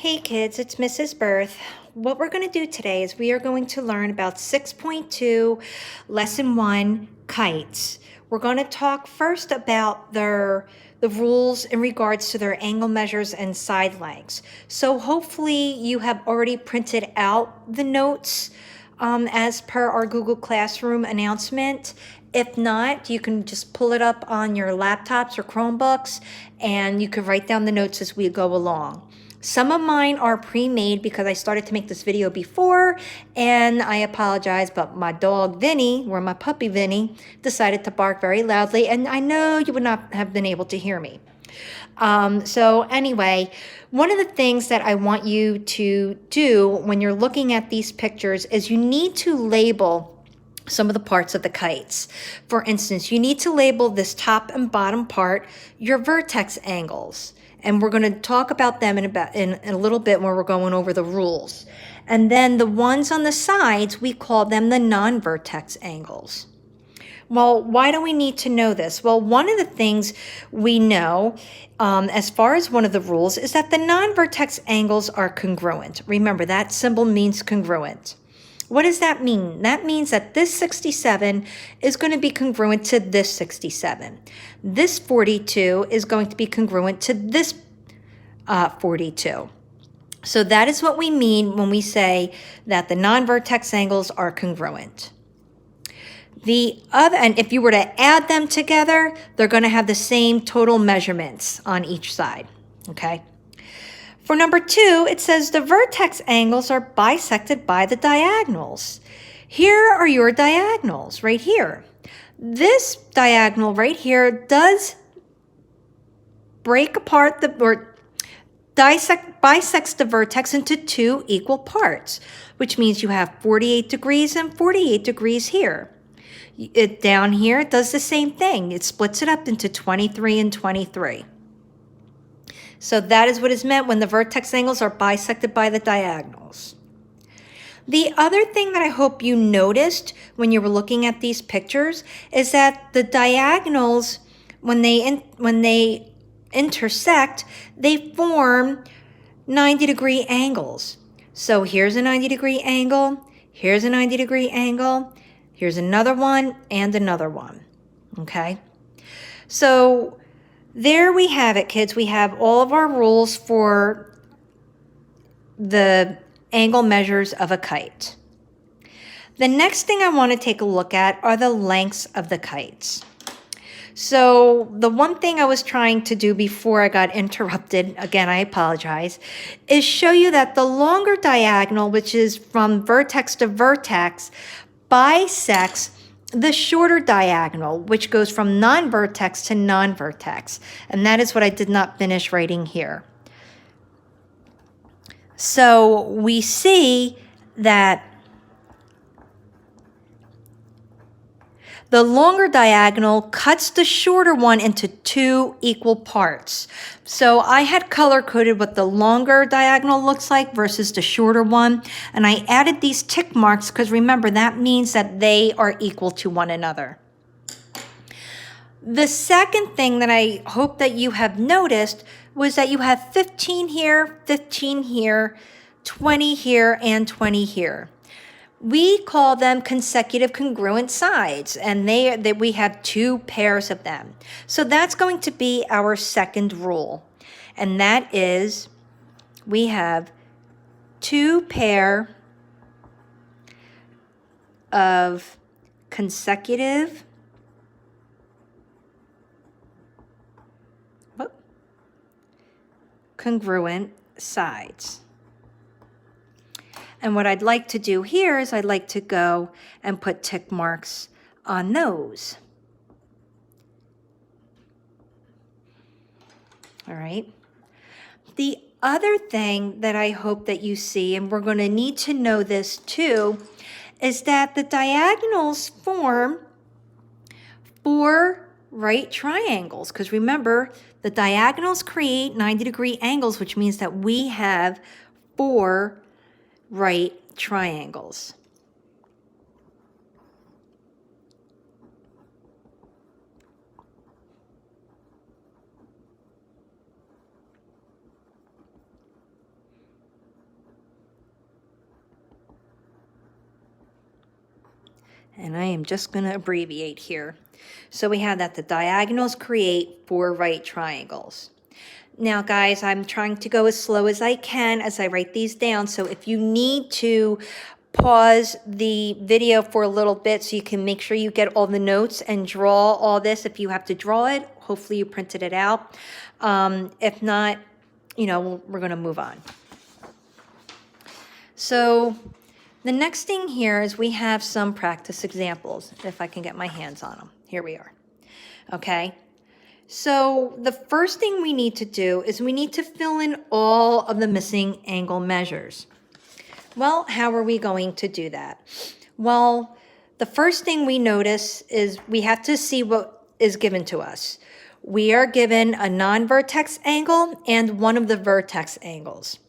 Hey kids, it's Mrs. Berth. What we're going to do today is we are going to learn about 6.2 Lesson 1 kites. We're going to talk first about the rules in regards to their angle measures and side lengths. So hopefully you have already printed out the notes as per our Google Classroom announcement. If not, you can just pull it up on your laptops or Chromebooks and you can write down the notes as we go along. Some of mine are pre-made because I started to make this video before, and I apologize, but my dog Vinny, or my puppy Vinny, decided to bark very loudly, and I know you would not have been able to hear me. So anyway, one of the things that I want you to do when you're looking at these pictures is you need to label some of the parts of the kites. For instance, you need to label this top and bottom part your vertex angles. And we're going to talk about them in a little bit when we're going over the rules. And then the ones on the sides, we call them the non-vertex angles. Well, why do we need to know this? Well, one of the things we know, as far as one of the rules, is that the non-vertex angles are congruent. Remember, that symbol means congruent. What does that mean? That means that this 67 is going to be congruent to this 67. This 42 is going to be congruent to this 42. So that is what we mean when we say that the non-vertex angles are congruent. And if you were to add them together, they're going to have the same total measurements on each side, okay? For number 2, it says the vertex angles are bisected by the diagonals. Here are your diagonals right here. This diagonal right here does break apart or bisects the vertex into 2 equal parts, which means you have 48 degrees and 48 degrees here. Down here, it does the same thing. It splits it up into 23 and 23. So that is what is meant when the vertex angles are bisected by the diagonals. The other thing that I hope you noticed when you were looking at these pictures is that the diagonals, when they intersect, they form 90-degree angles. So here's a 90-degree angle, here's a 90-degree angle, here's another one, and another one, okay? So there we have it, kids. We have all of our rules for the angle measures of a kite. The next thing I want to take a look at are the lengths of the kites. So the one thing I was trying to do before I got interrupted, again, I apologize, is show you that the longer diagonal, which is from vertex to vertex, bisects the shorter diagonal, which goes from non-vertex to non-vertex. And that is what I did not finish writing here. So we see that the longer diagonal cuts the shorter one into 2 equal parts. So I had color-coded what the longer diagonal looks like versus the shorter one. And I added these tick marks because remember, that means that they are equal to one another. The second thing that I hope that you have noticed was that you have 15 here, 15 here, 20 here, and 20 here. We call them consecutive congruent sides, and we have 2 pairs of them. So that's going to be our second rule, and that is we have 2 pair of consecutive congruent sides. And what I'd like to do here is I'd like to go and put tick marks on those. All right. The other thing that I hope that you see, and we're going to need to know this too, is that the diagonals form 4 right triangles. Because remember, the diagonals create 90-degree angles, which means that we have 4 right triangles. And I am just going to abbreviate here. So we have that the diagonals create 4 right triangles. Now, guys, I'm trying to go as slow as I can as I write these down. So if you need to pause the video for a little bit so you can make sure you get all the notes and draw all this. If you have to draw it, hopefully you printed it out. If not, you know, we're going to move on. So the next thing here is we have some practice examples, if I can get my hands on them. Here we are. Okay. So the first thing we need to do is we need to fill in all of the missing angle measures. Well, how are we going to do that? Well, the first thing we notice is we have to see what is given to us. We are given a non-vertex angle and one of the vertex angles.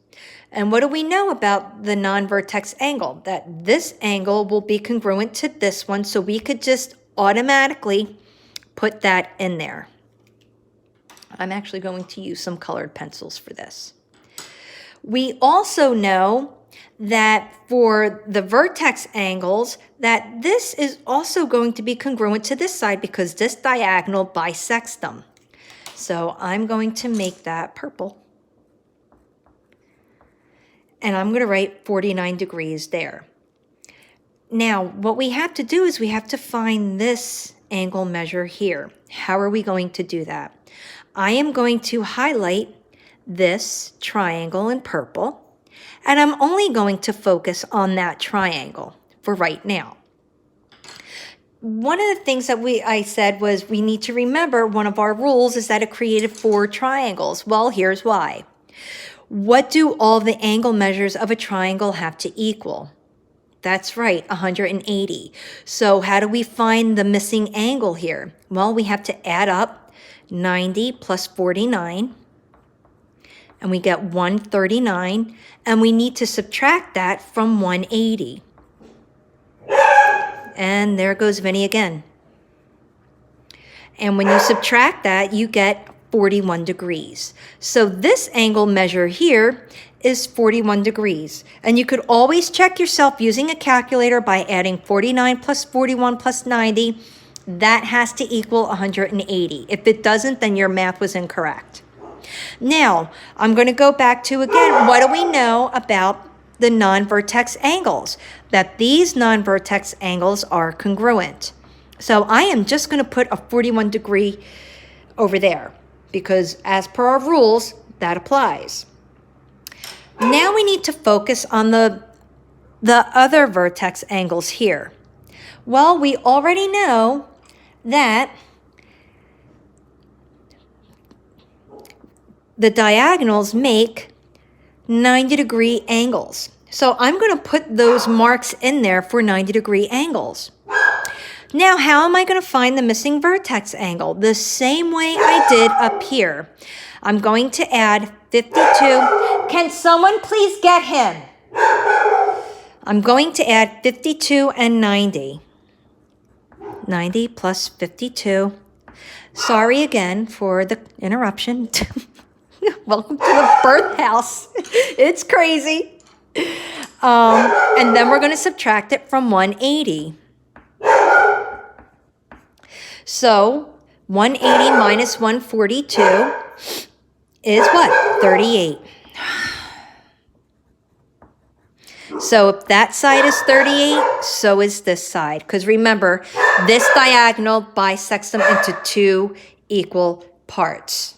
And what do we know about the non-vertex angle? That this angle will be congruent to this one, so we could just automatically put that in there. I'm actually going to use some colored pencils for this. We also know that for the vertex angles, that this is also going to be congruent to this side because this diagonal bisects them. So I'm going to make that purple. And I'm going to write 49 degrees there. Now, what we have to do is we have to find this angle measure here. How are we going to do that? I am going to highlight this triangle in purple. And I'm only going to focus on that triangle for right now. One of the things that I said was we need to remember one of our rules is that it created 4 triangles. Well, here's why. What do all the angle measures of a triangle have to equal? That's right, 180. So how do we find the missing angle here? Well, we have to add up 90 plus 49. And we get 139, and we need to subtract that from 180. And there goes Vinny again. And when you subtract that, you get 41 degrees. So this angle measure here is 41 degrees. And you could always check yourself using a calculator by adding 49 plus 41 plus 90. That has to equal 180. If it doesn't, then your math was incorrect. Now, I'm going to go back to, again, what do we know about the non-vertex angles? That these non-vertex angles are congruent. So I am just going to put a 41 degree over there because as per our rules, that applies. Now we need to focus on the other vertex angles here. Well, we already know that the diagonals make 90-degree angles. So I'm going to put those marks in there for 90-degree angles. Now, how am I going to find the missing vertex angle? The same way I did up here. I'm going to add 52. Can someone please get him? I'm going to add 52 and 90. 90 plus 52. Sorry again for the interruption. Welcome to the birth house. It's crazy. And then we're going to subtract it from 180. So 180 minus 142 is what? 38. So if that side is 38, so is this side. Because remember, this diagonal bisects them into 2 equal parts.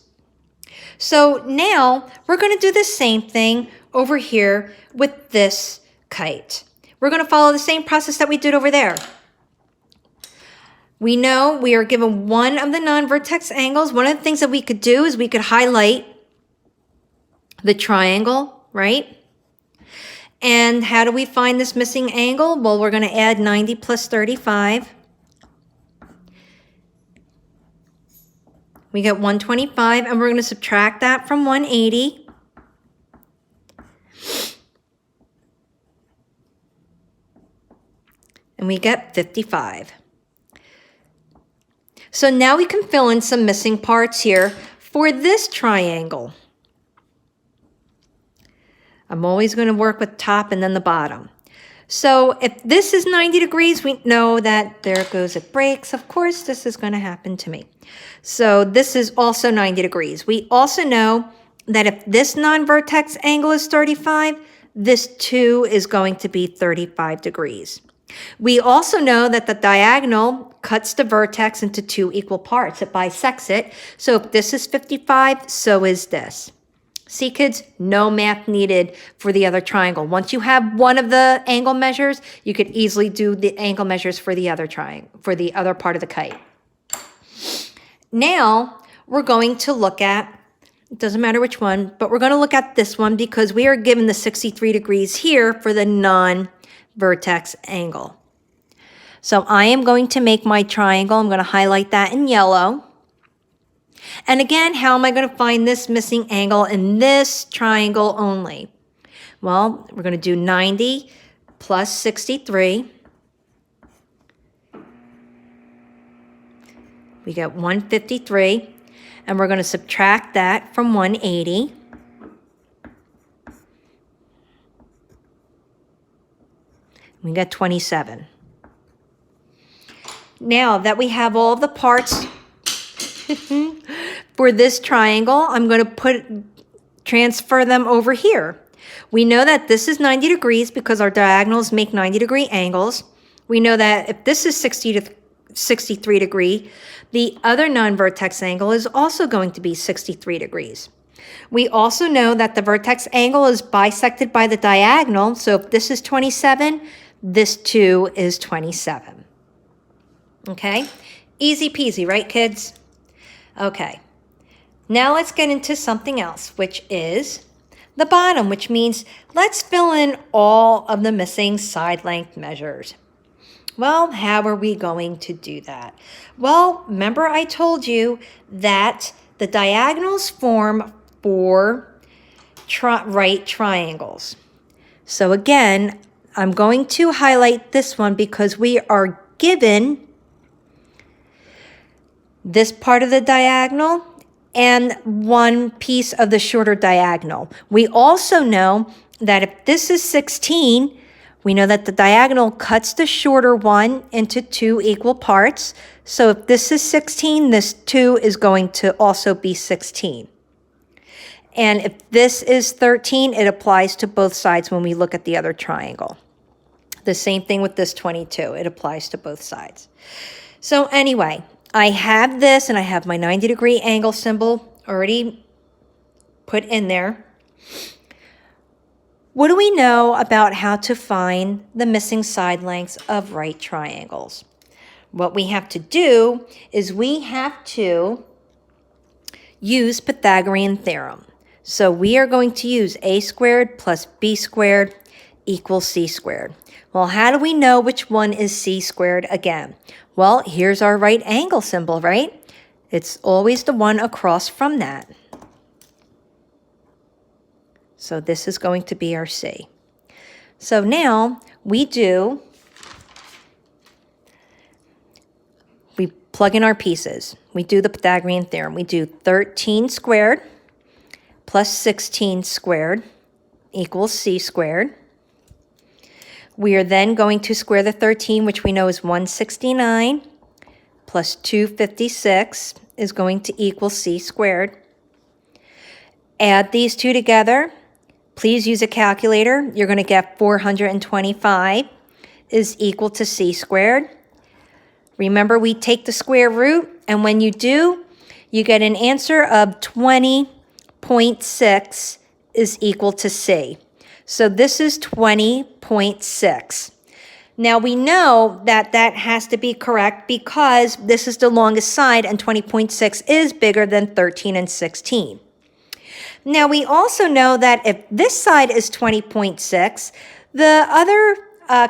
So now we're going to do the same thing over here with this kite. We're going to follow the same process that we did over there. We know we are given one of the non-vertex angles. One of the things that we could do is we could highlight the triangle, right? And how do we find this missing angle? Well, we're going to add 90 plus 35. We get 125, and we're going to subtract that from 180. And we get 55. So now we can fill in some missing parts here for this triangle. I'm always going to work with top and then the bottom. So if this is 90 degrees, we know that there goes it breaks. Of course, this is going to happen to me. So this is also 90 degrees. We also know that if this non-vertex angle is 35, this too is going to be 35 degrees. We also know that the diagonal cuts the vertex into two equal parts. It bisects it. So if this is 55, so is this. See, kids, no math needed for the other triangle. Once you have one of the angle measures, you could easily do the angle measures for the other triangle, for the other part of the kite. Now, we're going to look at, it doesn't matter which one, but we're going to look at this one because we are given the 63 degrees here for the non-vertex angle. So I am going to make my triangle. I'm going to highlight that in yellow. And again, how am I going to find this missing angle in this triangle only? Well, we're going to do 90 plus 63. We get 153. And we're going to subtract that from 180. We get 27. Now that we have all the parts for this triangle, I'm going to transfer them over here. We know that this is 90 degrees because our diagonals make 90-degree angles. We know that if this is 60 to 63 degree, the other non-vertex angle is also going to be 63 degrees. We also know that the vertex angle is bisected by the diagonal. So if this is 27, this too is 27. Okay, easy peasy, right, kids? Okay, now let's get into something else, which is the bottom, which means let's fill in all of the missing side length measures. Well, how are we going to do that? Well, remember I told you that the diagonals form four right triangles. So again, I'm going to highlight this one because we are given this part of the diagonal and one piece of the shorter diagonal. We also know that if this is 16, we know that the diagonal cuts the shorter one into two equal parts. So if this is 16, this 2 is going to also be 16. And if this is 13, it applies to both sides when we look at the other triangle. The same thing with this 22. It applies to both sides. So anyway, I have this and I have my 90-degree angle symbol already put in there. What do we know about how to find the missing side lengths of right triangles? What we have to do is we have to use Pythagorean theorem. So we are going to use a squared plus b squared equals c squared. Well, how do we know which one is c squared again? Well, here's our right angle symbol, right? It's always the one across from that. So this is going to be our C. So now we plug in our pieces. We do the Pythagorean theorem. We do 13 squared plus 16 squared equals c squared. We are then going to square the 13, which we know is 169, plus 256 is going to equal c squared. Add these two together. Please use a calculator. You're going to get 425 is equal to c squared. Remember, we take the square root, and when you do, you get an answer of 20.6 is equal to c. So this is 20.6. Now we know that that has to be correct because this is the longest side and 20.6 is bigger than 13 and 16. Now we also know that if this side is 20.6, the other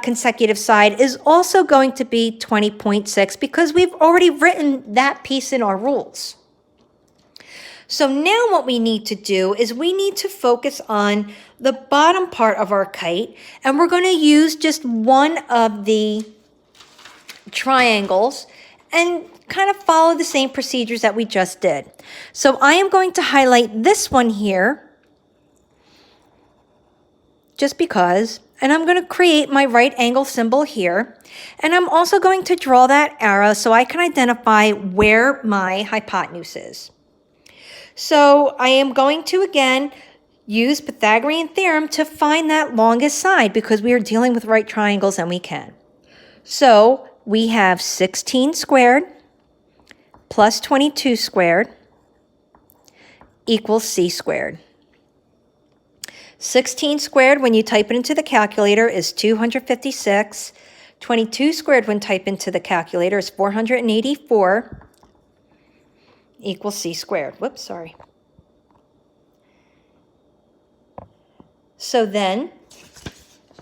consecutive side is also going to be 20.6 because we've already written that piece in our rules. So now what we need to do is we need to focus on the bottom part of our kite, and we're going to use just one of the triangles and kind of follow the same procedures that we just did. So I am going to highlight this one here just because. And I'm going to create my right angle symbol here. And I'm also going to draw that arrow so I can identify where my hypotenuse is. So I am going to, again, use Pythagorean theorem to find that longest side because we are dealing with right triangles and we can. So we have 16 squared plus 22 squared equals c squared. 16 squared when you type it into the calculator is 256. 22 squared when typed into the calculator is 484 equals c squared. Whoops, sorry. So then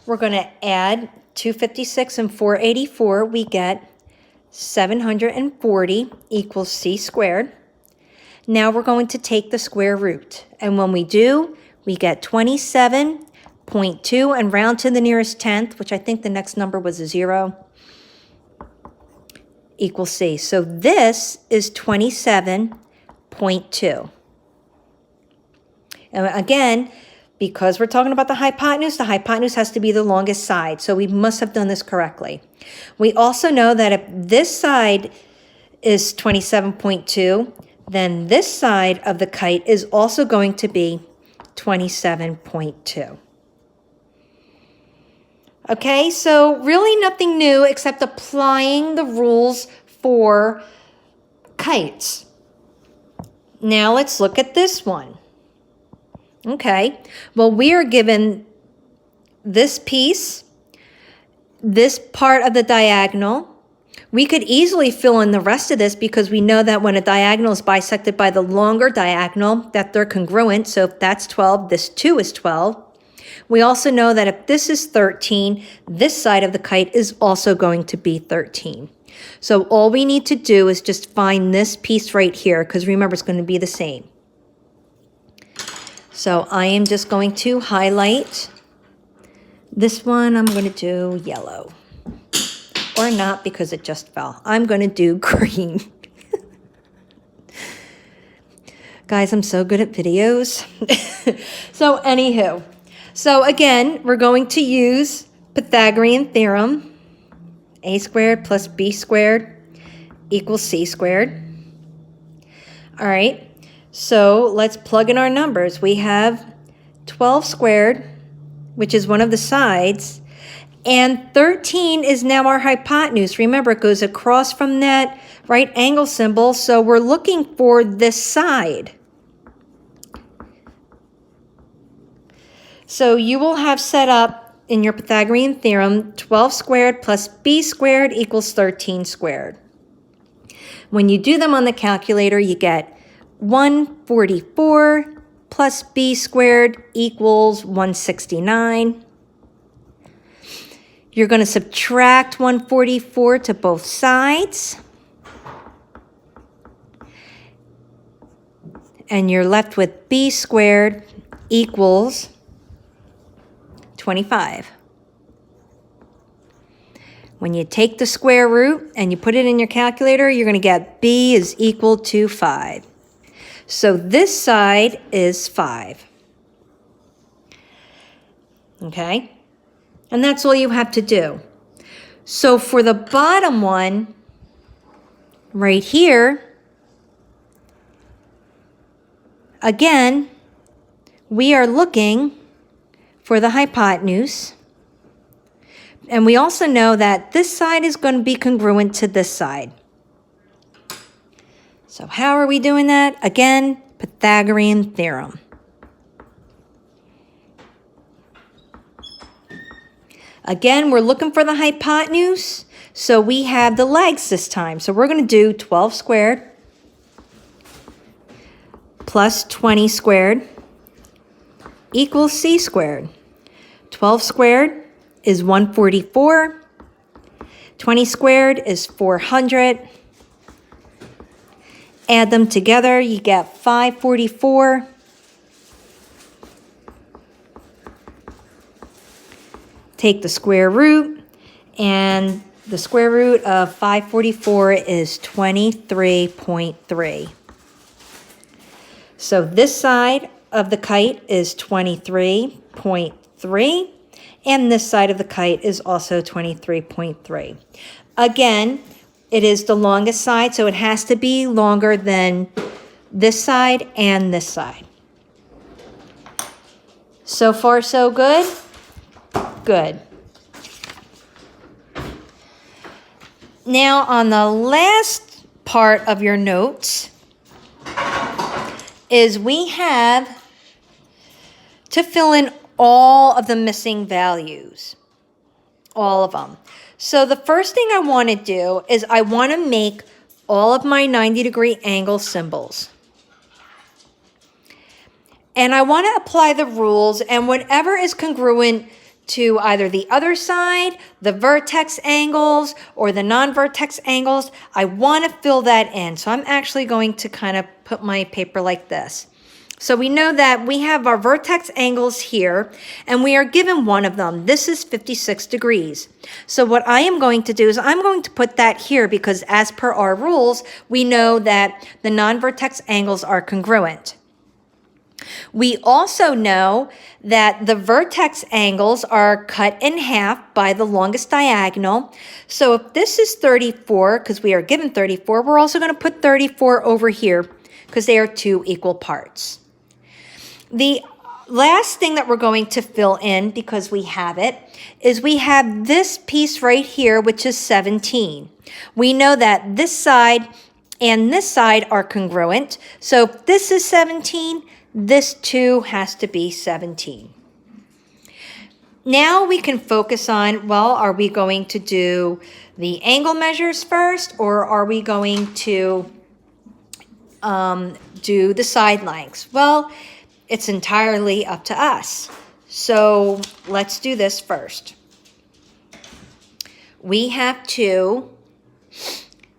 we're going to add 256 and 484. We get 740 equals c squared. Now we're going to take the square root. And when we do, we get 27.2 and round to the nearest tenth, which I think the next number was a 0, equals c. So this is 27.2. And again, because we're talking about the hypotenuse has to be the longest side. So we must have done this correctly. We also know that if this side is 27.2, then this side of the kite is also going to be 27.2. Okay, so really nothing new except applying the rules for kites. Now let's look at this one. Okay, well, we are given this piece, this part of the diagonal. We could easily fill in the rest of this because we know that when a diagonal is bisected by the longer diagonal, that they're congruent. So if that's 12, this too is 12. We also know that if this is 13, this side of the kite is also going to be 13. So all we need to do is just find this piece right here because remember, it's going to be the same. So I am just going to highlight this one. I'm going to do yellow. Or not because it just fell. I'm going to do green. Guys, I'm so good at videos. So anywho, so again, we're going to use Pythagorean theorem. A squared plus b squared equals c squared. All right, so let's plug in our numbers. We have 12 squared, which is one of the sides, and 13 is now our hypotenuse. Remember, it goes across from that right angle symbol, so we're looking for this side. So you will have set up in your Pythagorean theorem 12 squared plus b squared equals 13 squared. When you do them on the calculator, you get 144 plus b squared equals 169. You're going to subtract 144 to both sides. And you're left with b squared equals 25. When you take the square root and you put it in your calculator, you're going to get b is equal to 5. So this side is 5. Okay? And that's all you have to do. So for the bottom one, right here, again, we are looking for the hypotenuse. And we also know that this side is going to be congruent to this side. So how are we doing that? Again, Pythagorean theorem. Again, we're looking for the hypotenuse, so we have the legs this time. So we're going to do 12 squared plus 20 squared equals c squared. 12 squared is 144. 20 squared is 400. Add them together, you get 544. Take the square root, and the square root of 544 is 23.3. So this side of the kite is 23.3. 23.3. And this side of the kite is also 23.3. Again, it is the longest side, so it has to be longer than this side and this side. So far, so good? Good. Now, on the last part of your notes is we have to fill in all of the missing values, all of them. So the first thing I want to do is I want to make all of my 90-degree angle symbols. And I want to apply the rules, and whatever is congruent to either the other side, the vertex angles, or the non-vertex angles, I want to fill that in. So I'm actually going to kind of put my paper like this. So we know that we have our vertex angles here, and we are given one of them. This is 56 degrees. So what I am going to do is I'm going to put that here because as per our rules, we know that the non-vertex angles are congruent. We also know that the vertex angles are cut in half by the longest diagonal. So if this is 34, because we are given 34, we're also going to put 34 over here because they are two equal parts. The last thing that we're going to fill in, because we have it, is we have this piece right here, which is 17. We know that this side and this side are congruent. So if this is 17, this too has to be 17. Now we can focus on, well, are we going to do the angle measures first, or are we going to do the side lengths? Well, it's entirely up to us. So let's do this first. We have to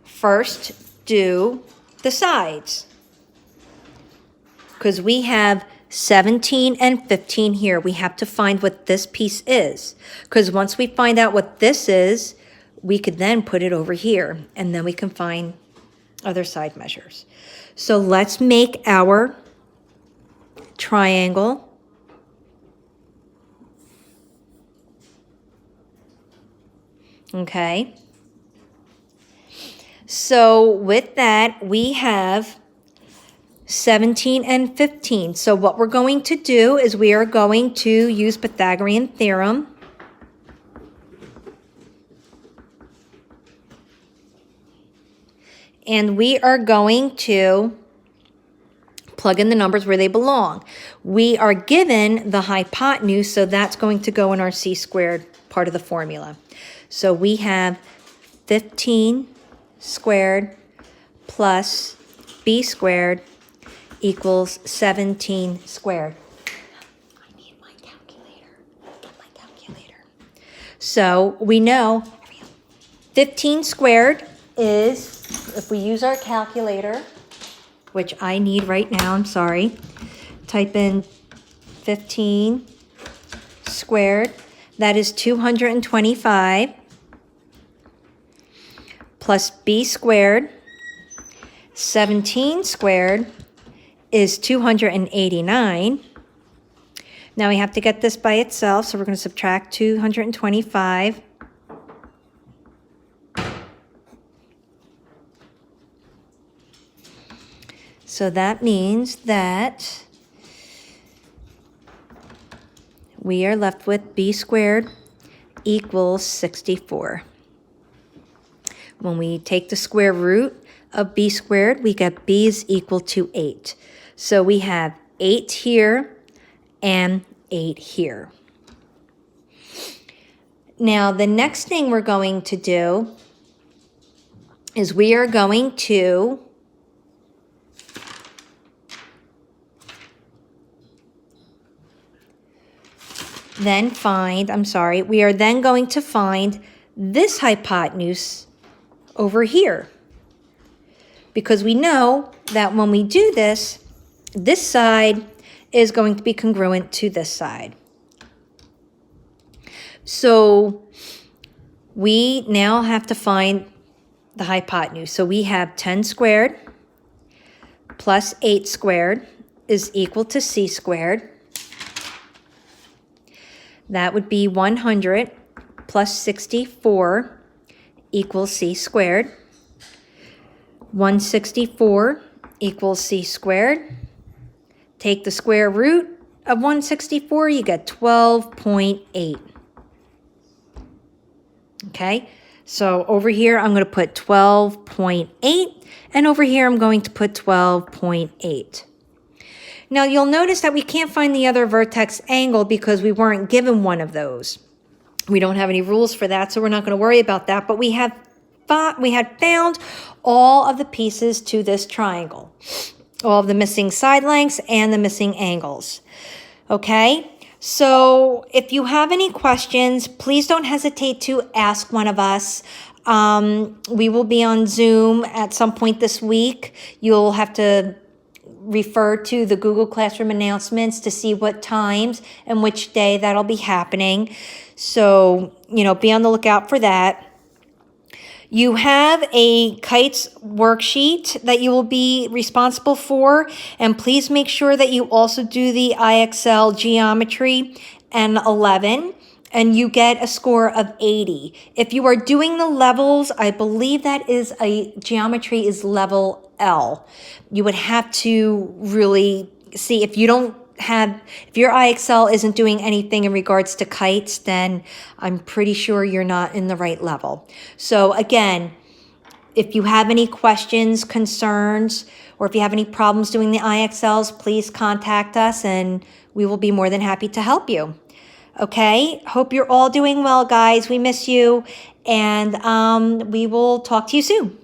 first do the sides, because we have 17 and 15 here. We have to find what this piece is, because once we find out what this is, we could then put it over here, and then we can find other side measures. So let's make our triangle. Okay. So with that, we have 17 and 15. So what we're going to do is we are going to use Pythagorean theorem. And we are going to plug in the numbers where they belong. We are given the hypotenuse, so that's going to go in our c² part of the formula. So we have 15 squared plus b² equals 17 squared. I need my calculator. So we know 15 squared is, if we use our calculator, which I need right now, I'm sorry, type in 15 squared, that is 225, plus b², 17 squared is 289. Now we have to get this by itself, so we're going to subtract 225. So that means that we are left with b² equals 64. When we take the square root of b², we get b is equal to 8. So we have 8 here and 8 here. Now the next thing we're going to do is we are going to then find, we are then going to find this hypotenuse over here. Because we know that when we do this, this side is going to be congruent to this side. So we now have to find the hypotenuse. So we have 10 squared plus 8 squared is equal to c². That would be 100 plus 64 equals c squared. 164 equals c squared. Take the square root of 164, you get 12.8. Okay, so over here I'm going to put 12.8, and over here I'm going to put 12.8. Now you'll notice that we can't find the other vertex angle because we weren't given one of those. We don't have any rules for that, so we're not going to worry about that, but we had found all of the pieces to this triangle, all of the missing side lengths and the missing angles. Okay, so if you have any questions, please don't hesitate to ask one of us. We will be on Zoom at some point this week. You'll have to refer to the Google Classroom announcements to see what times and which day that'll be happening. So, be on the lookout for that. You have a kites worksheet that you will be responsible for, and please make sure that you also do the IXL geometry and 11, and you get a score of 80. If you are doing the levels, I believe that is geometry is level L. You would have to really see if your IXL isn't doing anything in regards to kites, then I'm pretty sure you're not in the right level. So again, if you have any questions, concerns, or if you have any problems doing the IXLs, please contact us and we will be more than happy to help you. Okay, hope you're all doing well, guys. We miss you, and we will talk to you soon.